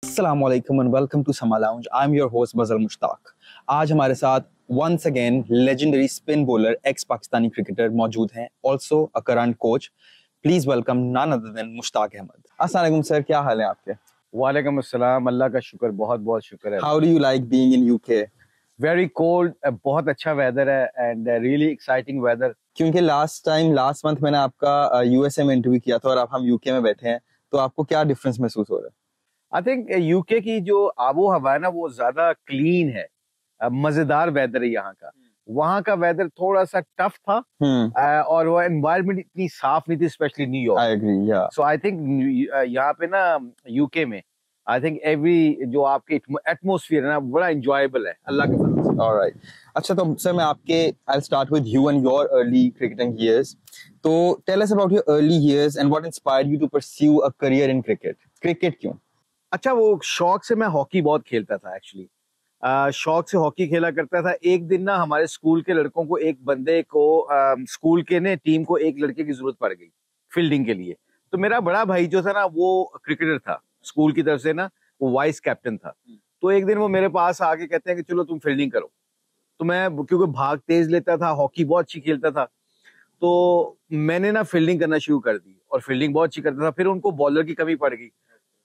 अस्सलाम वालेकुम and welcome to Samaa lounge. I am your host Bazal Mushtaq. आज हमारे साथ once again legendary spin bowler ex Pakistani cricketer मौजूद हैं, also a current coach. Please welcome none other than Mushtaq Ahmed. अस्सलाम वालेकुम सर, क्या हाल है आपके? वालेकुम अस्सलाम, अल्लाह का शुक्र, बहुत बहुत शुक्र है। How do you like being in UK? Very cold, बहुत अच्छा वेदर है एंड रियली एक्साइटिंग वेदर। क्योंकि लास्ट मंथ मैंने आपका यूएसए में इंटरव्यू किया था और अब हम यूके में बैठे हैं, तो आपको क्या डिफरेंस महसूस हो रहा है? आई थिंक यूके की जो आबो हवा है ना वो ज्यादा क्लीन है, मजेदार वेदर है यहाँ का। वहाँ का वेदर थोड़ा सा टफ था और वो एनवायरनमेंट इतनी साफ नहीं थी, स्पेशली न्यूयॉर्क। आई एग्री, या सो आई थिंक यहाँ पे ना यूके में आई थिंक एवरी जो आपके एटमोसफियर है ना बड़ा एंजॉयबल है, अल्लाह के फजल से। ऑलराइट। अच्छा, तो सर मैं आपके I start with you and your early cricketing years. तो tell us about your early years and what inspired you to pursue a career in cricket. Cricket क्यों? अच्छा, वो शौक से मैं हॉकी बहुत खेलता था एक्चुअली। शौक से हॉकी खेला करता था। एक दिन ना हमारे स्कूल के लड़कों को, एक बंदे को स्कूल के ने टीम को एक लड़के की जरूरत पड़ गई फील्डिंग के लिए। तो मेरा बड़ा भाई जो था ना वो क्रिकेटर था स्कूल की तरफ से ना, वो वाइस कैप्टन था। तो एक दिन वो मेरे पास आके कहते हैं कि चलो तुम फील्डिंग करो। तो मैं क्योंकि भाग तेज लेता था, हॉकी बहुत अच्छी खेलता था, तो मैंने ना फील्डिंग करना शुरू कर दी और फील्डिंग बहुत अच्छी करता था। फिर उनको बॉलर की कमी पड़ गई,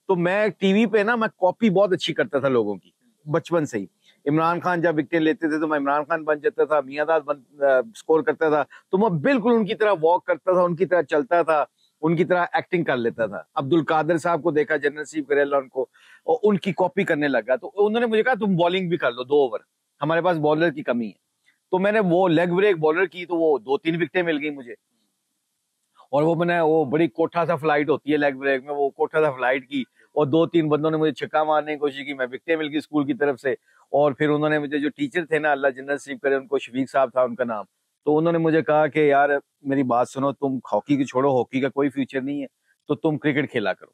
तो मैं टीवी पे ना मैं कॉपी बहुत अच्छी करता था लोगों की बचपन से ही। इमरान खान जब विकेट लेते थे तो मैं इमरान खान बन जाता था, मियांदाद स्कोर करता था तो मैं बिल्कुल उनकी तरह वॉक करता था, उनकी तरह चलता था, उनकी तरह एक्टिंग कर लेता था। अब्दुल कादिर साहब को देखा, जनरल नसीब करेला उनको, और उनकी कॉपी करने लगा। तो उन्होंने मुझे कहा तुम बॉलिंग भी कर लो 2 ओवर, हमारे पास बॉलर की कमी है। तो मैंने वो लेग ब्रेक बॉलर की, तो वो 2-3 विकेटें मिल गई मुझे। और वो मैंने वो बड़ी कोठा सा फ्लाइट होती है लेग ब्रेक में, वो कोठा सा फ्लाइट की और 2-3 बंदों ने मुझे छक्का मारने की कोशिश की, मैं विकेटें मिल गई स्कूल की तरफ से। और फिर उन्होंने मुझे, जो टीचर थे ना, अल्लाह जन्नत नसीब करे उनको, शफीक साहब था उनका नाम, तो उन्होंने मुझे कहा कि यार मेरी बात सुनो, तुम हॉकी की छोड़ो, हॉकी का कोई फ्यूचर नहीं है, तो तुम क्रिकेट खेला करो।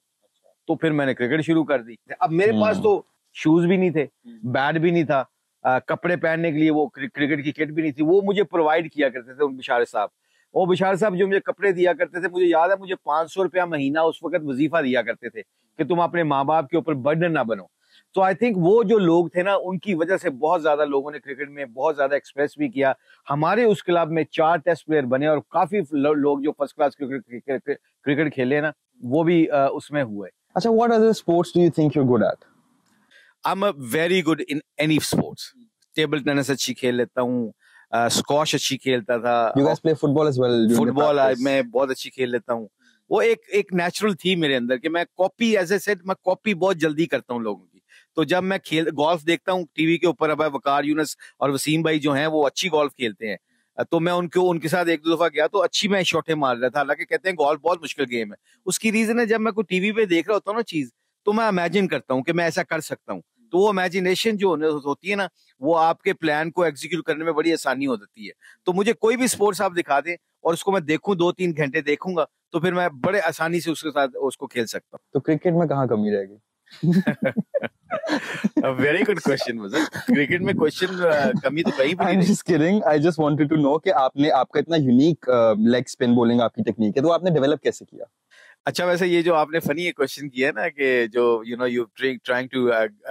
तो फिर मैंने क्रिकेट शुरू कर दी। अब मेरे पास तो शूज भी नहीं थे, बैट भी नहीं था, कपड़े पहनने के लिए वो क्रिकेट की किट भी नहीं थी। वो मुझे प्रोवाइड किया करते थे उन बिशार साहब। वो बिशार साहब जो मुझे कपड़े दिया करते थे, मुझे याद है मुझे 500 रुपया महीना उस वक्त वजीफा दिया करते थे कि तुम अपने माँ बाप के ऊपर बर्डन ना बनो। तो आई थिंक वो जो लोग थे ना, उनकी वजह से बहुत ज्यादा लोगों ने क्रिकेट में बहुत ज्यादा एक्सप्रेस भी किया। हमारे उस क्लब में 4 टेस्ट प्लेयर बने और काफी लोग जो फर्स्ट क्लास क्रिकेट खेले ना, वो भी उसमें हुए। अच्छा, what other sports do you think you're good at? I'm a very good in any sports. Table tennis अच्छी खेल लेता हूँ, स्क्वॉश अच्छी खेलता था। You guys play football as well during the football practice? मैं बहुत अच्छी खेल लेता हूँ। वो एक नेचुरल थी मेरे अंदर कि मैं कॉपी, एज ए सेड, मैं कॉपी बहुत जल्दी करता हूँ लोगों की। तो जब मैं गोल्फ देखता हूँ टीवी के ऊपर, अब वकार यूनुस और वसीम भाई जो हैं वो अच्छी गोल्फ खेलते हैं, तो मैं उनके साथ 1-2 दफा गया तो अच्छी मैं शॉटें मार रहा था। हालांकि कहते हैं गोल्फ बहुत मुश्किल गेम है। उसकी रीजन है, जब मैं कोई टीवी पे देख रहा होता हूँ ना चीज, तो मैं इमेजिन करता हूँ कि मैं ऐसा कर सकता हूँ। तो वो इमेजिनेशन जो होती है ना, वो आपके प्लान को एग्जीक्यूट करने में बड़ी आसानी हो जाती है। तो मुझे कोई भी स्पोर्ट्स आप दिखा दें और उसको मैं देखूं, 2-3 घंटे देखूंगा, तो फिर मैं बड़े आसानी से उसके साथ उसको खेल सकता तो क्रिकेट में कहाँ कमी रहेगी? हूँ। वेरी गुड क्वेश्चन मुझे। क्रिकेट में क्वेश्चन कमी तो कहीं भी I'm नहीं just kidding. I just wanted to know कि आपका इतना यूनिक लेग स्पिन बॉलिंग आपकी टेक्निक है, तो आपने डेवलप कैसे किया? अच्छा, वैसे ये जो आपने फनी क्वेश्चन किया ना कि जो you trying to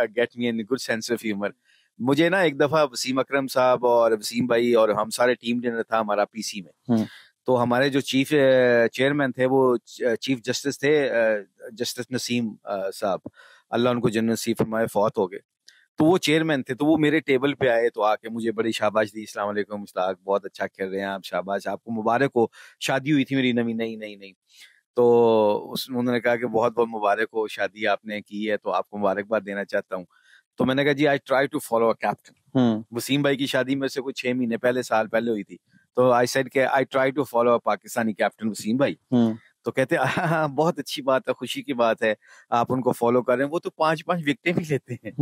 get me in good sense of humour, मुझे ना एक दफा वसीम अकरम साहब और वसीम भाई और हम सारे टीम डिनर था हमारा पीसी में। तो हमारे जो चीफ चेयरमैन थे वो चीफ जस्टिस थे, जस्टिस नसीम साहब, अल्लाह उनको जन्नत नसीब फरमाए, फौत हो गए। तो वो चेयरमैन थे, तो वो मेरे टेबल पे आए, तो आके मुझे बड़ी शाबाश दी, अस्सलाम वालेकुम मुश्ताक, बहुत अच्छा खेल रहे हैं आप, शाबाश, आपको मुबारक हो, शादी हुई थी मेरी नई नई नई नई। तो उन्होंने कहा कि बहुत बहुत मुबारक हो, शादी आपने की है तो आपको मुबारकबाद देना चाहता हूँ। तो मैंने कहा जी I try to follow a captain. Wasim भाई की शादी में से कुछ 6 महीने पहले, साल पहले हुई थी, तो आई सेड कि I try to follow a Pakistani captain Wasim भाई। तो कहते हैं हाँ, बहुत अच्छी बात है, खुशी की बात है, आप उनको फॉलो कर रहे हैं, वो तो 5-5 विकेटें भी लेते हैं,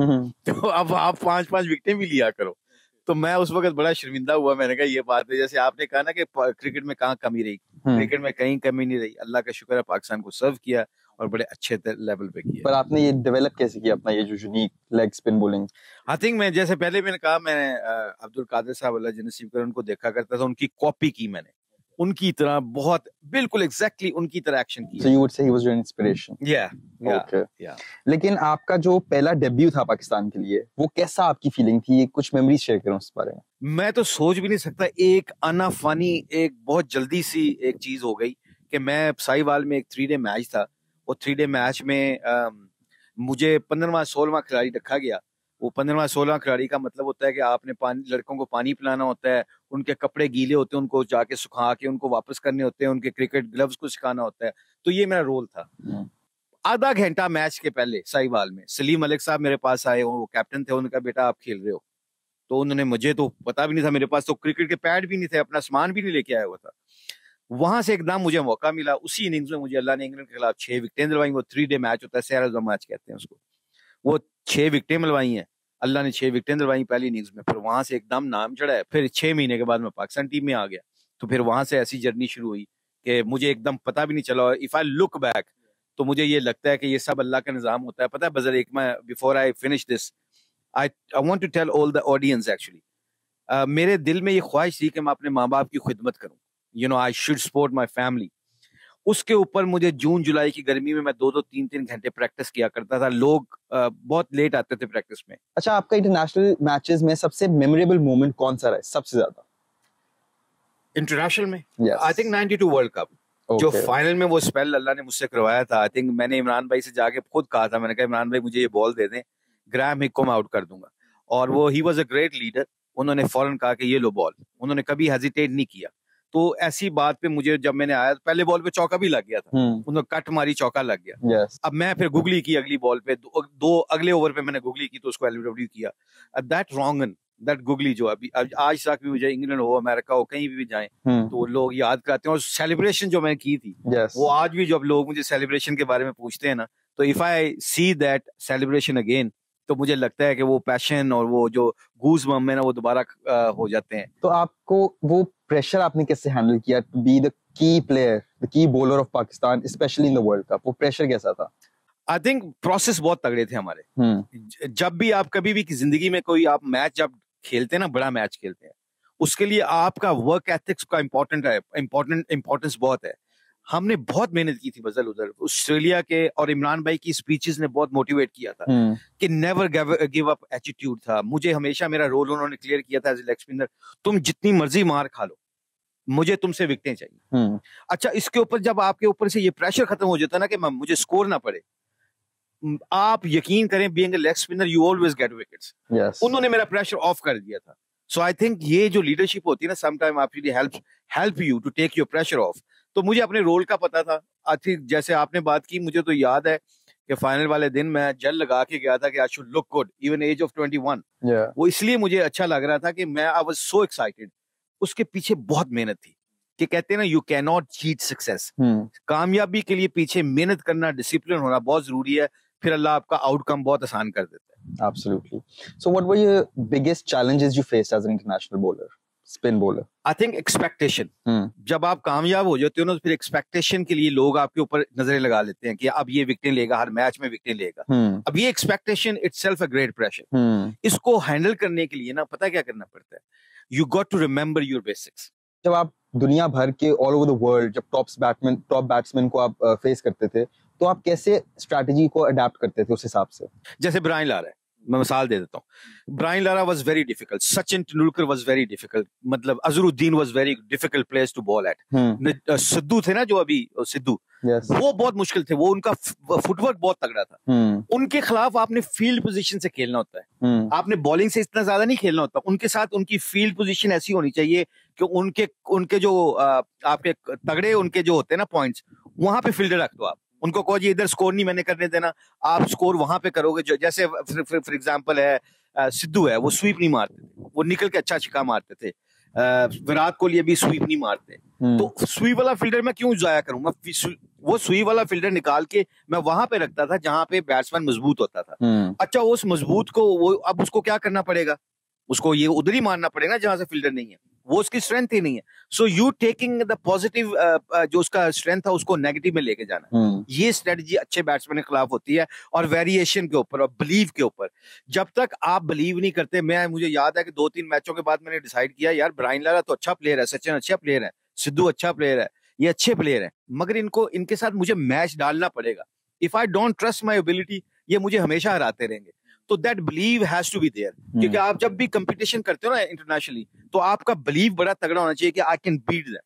तो अब आप 5-5 विकेटें भी लिया करो। तो मैं उस वक्त बड़ा शर्मिंदा हुआ। मैंने कहा ये बात है, जैसे आपने कहा ना कि क्रिकेट में कहाँ कमी रही, क्रिकेट में कहीं कमी नहीं रही, अल्लाह का शुक्र है, पाकिस्तान को सर्व किया और बड़े अच्छे लेवल पे किया। पर आपने ये डेवलप कैसे किया अपना ये जो unique leg spin bowling? I think मैं, जैसे पहले मैंने कहा, मैंने अब्दुल कादिर साहब, अल्लाह जन्नत नसीब करे, उनको देखा करता था, उनकी कॉपी की मैंने। उनकी तरह बहुत बिल्कुल एग्जैक्टली उनकी तरह एक्शन So किया। you would say he was your inspiration. Okay. या लेकिन आपका जो पहला डेब्यू था पाकिस्तान के लिए, वो कैसा आपकी फीलिंग थी? कुछ मेमोरीज शेयर करो उस बारे में। मैं तो सोच भी नहीं सकता, एक अनफनी एक बहुत जल्दी सी एक चीज हो गई कि मैं साहिवाल में एक 3 डे मैच था। वो 3 डे मैच में मुझे 15वां 16वां खिलाड़ी रखा गया। वो 15वां 16वां खिलाड़ी का मतलब होता है कि आपने लड़कों को पानी पिलाना होता है, उनके कपड़े गीले होते हैं, उनको जाके सुखा के उनको वापस करने होते हैं, उनके क्रिकेट ग्लव्स को सिखाना होता है। तो ये मेरा रोल था। आधा घंटा मैच के पहले साहिवाल में सलीम मलिक साहब मेरे पास आए, वो कैप्टन थे। उन्होंने कहा बेटा आप खेल रहे हो। तो उन्होंने, मुझे तो पता भी नहीं था, मेरे पास तो क्रिकेट के पैड भी नहीं थे, अपना सामान भी नहीं लेके आया हुआ था। वहां से एकदम मुझे मौका मिला। उसी इनिंग्स में मुझे अल्लाह ने इंग्लैंड के खिलाफ 6 विकेटें दिलवाई। वो 3 डे मैच होता है, सहरा मैच कहते हैं उसको। वो 6 विकेटें मिलवाई हैं, अल्लाह ने 6 विकेटें दिलवाई पहली इनिंग्स में। फिर वहां से एकदम नाम चढ़ा है। फिर 6 महीने के बाद मैं पाकिस्तान टीम में आ गया। तो फिर वहां से ऐसी जर्नी शुरू हुई कि मुझे एकदम पता भी नहीं चला। इफ आई लुक बैक तो मुझे ये लगता है कि ये सब अल्लाह का निजाम होता है। पता है बजर, एक मैं before I finish this, I want to tell all the audience actually, मेरे दिल में ये ख्वाहिश थी कि मैं अपने माँ बाप की खिदमत करूं। You know, I should support my family. उसके ऊपर मुझे जून जुलाई की गर्मी में मैं 2-2 3-3 घंटे प्रैक्टिस किया करता था। लोग बहुत लेट आते थे प्रैक्टिस में। अच्छा, आपका इंटरनेशनल मैचेस में सबसे मेमोरेबल मोमेंट कौन सा रहा है सबसे ज्यादा? इंटरनेशनल में Yes. I think 92 world cup, जो फाइनल में वो स्पेल अल्लाह ने मुझसे करवाया था। आई थिंक मैंने इमरान भाई से जाके खुद कहा था, मैंने कहा इमरान भाई मुझे ये बॉल दे दें, ग्राहम हिक को मैं आउट कर दूंगा। और वो he was a great leader. उन्होंने फौरन कहा कि ये लो बॉल। उन्होंने कभी हेजिटेट नहीं किया। तो ऐसी बात पे मुझे, जब मैंने आया पहले बॉल पे चौका भी लग गया था। उन्होंने कट मारी, चौका लग गया। Yes. अब मैं फिर गुगली की अगली बॉल पे, दो अगले ओवर पे मैंने गुगली की तो उसको एलबीडब्ल्यू किया। दैट रॉन्गन, दैट गुगली जो अभी आज तक भी मुझे, इंग्लैंड हो अमेरिका हो कहीं भी जाएं तो लोग याद करते हैं। और सेलिब्रेशन जो मैंने की थी, Yes. वो आज भी जब लोग मुझे सेलिब्रेशन के बारे में पूछते हैं ना, तो if I see that celebration again, तो मुझे लगता है कि वो पैशन और वो जो गूज बम है ना, वो दोबारा हो जाते हैं। तो आपको वो प्रेशर आपने कैसे हैंडल किया to be the key player, the key bowler of Pakistan, especially in the world cup? वो प्रेशर कैसा था? आई थिंक प्रोसेस बहुत तगड़े थे हमारे। जब भी आप कभी भी जिंदगी में कोई आप मैच जब खेलते हैं ना, बड़ा मैच खेलते हैं, उसके लिए आपका वर्क एथिक्स का इम्पोर्टेंस बहुत है। हमने बहुत मेहनत की थी बजल उधर। ऑस्ट्रेलिया के और इमरान भाई की स्पीचेस ने बहुत मोटिवेट किया था कि नेवर गिव अप एटीट्यूड था। मुझे हमेशा मेरा रोल उन्होंने क्लियर किया था एज लेग स्पिनर, तुम जितनी मर्जी मार खा लो, मुझे तुमसे विकेटें चाहिए। अच्छा, इसके ऊपर जब आपके ऊपर से ये प्रेशर खत्म हो जाता है ना कि मुझे स्कोर ना पड़े, आप यकीन करें, being a leg spinner you always get wickets. उन्होंने मेरा प्रेशर ऑफ कर दिया था। सो आई थिंक ये जो लीडरशिप होती है ना, some time actually help you to take your pressure off. तो मुझे अपने रोल का पता था। आई थिंक जैसे आपने बात की, मुझे तो याद है कि फाइनल वाले दिन मैं जेल लगा के गया था कि I should look good even age of 21। वो इसलिए मुझे अच्छा लग रहा था कि मैं आई वाज सो एक्साइटेड। उसके पीछे बहुत मेहनत थी कि कहते हैं ना, you can not cheat success. कामयाबी के लिए पीछे मेहनत करना, डिसिप्लिन होना बहुत जरूरी है। फिर अल्लाह आपका आउटकम बहुत आसान कर देता है। Absolutely. So what were your biggest challenges you faced as an international bowler, spin bowler? I think expectation. जब आप कामयाब हो जाते हो ना, तो फिर एक्सपेक्टेशन के लिए लोग आपके ऊपर नजरें लगा लेते हैं कि अब ये विकेटें लेगा, हर मैच में विकेटें लेगा। अब ये expectation itself a great pressure. इसको हैंडल करने के लिए ना, पता क्या करना पड़ता है, you got to remember your basics. जब आप दुनिया भर के ऑल ओवर द वर्ल्ड, जब टॉप बैट्समैन को आप फेस करते थे, तो आप कैसे स्ट्रैटेजी को अडेप्ट करते थे उस हिसाब से? जैसे ब्रायन लारा है, मैं मिसाल दे देता हूँ। Brian Lara was very difficult, Sachin Tendulkar was very difficult, मतलब Azharuddin was very difficult players to bowl at. Sidhu थे ना, जो अभी सिद्धू, वो बहुत मुश्किल थे। वो उनका फुटवर्क बहुत तगड़ा था। उनके खिलाफ आपने फील्ड पोजीशन से खेलना होता है। आपने बॉलिंग से इतना ज्यादा नहीं खेलना होता। उनके साथ उनकी फील्ड पोजीशन ऐसी होनी चाहिए कि उनके जो आपके तगड़े उनके जो होते हैं ना पॉइंट्स, वहां पे फील्डर रख दो आप। उनको कहो जी इधर स्कोर नहीं मैंने करने देना, आप स्कोर वहां पे करोगे। जो जैसे फॉर एग्जांपल है सिद्धू है, वो स्वीप नहीं मारते थे, वो निकल के अच्छा छिक्का मारते थे। विराट कोहली अभी स्वीप नहीं मारते। तो स्वीप वाला फील्डर मैं क्यों जाया करूं? मैं वो स्वीप वाला फील्डर निकाल के मैं वहां पे रखता था जहां पे बैट्समैन मजबूत होता था। अच्छा, उस मजबूत को वो अब उसको क्या करना पड़ेगा? उसको ये उधर ही मारना पड़ेगा जहां से फील्डर नहीं है, वो उसकी स्ट्रेंथ ही नहीं है। So you taking the positive, जो उसका स्ट्रेंथ था उसको नेगेटिव में लेके जाना, ये स्ट्रेटजी अच्छे बैट्समैन के खिलाफ होती है। और वेरिएशन के ऊपर और बिलीव के ऊपर, जब तक आप बिलीव नहीं करते। मुझे याद है कि 2-3 मैचों के बाद मैंने डिसाइड किया, यार ब्रायन लारा तो अच्छा प्लेयर है, सचिन अच्छा प्लेयर है, सिद्धू अच्छा प्लेयर है, ये अच्छे प्लेयर है, मगर इनके साथ मुझे मैच डालना पड़ेगा। If I don't trust my ability, ये मुझे हमेशा हराते रहेंगे। तो that believe has to be there, क्योंकि आप जब भी कंपटीशन करते हो ना इंटरनेशनली, तो आपका बिलीव बड़ा तगड़ा होना चाहिए कि आई कैन बीट दैम।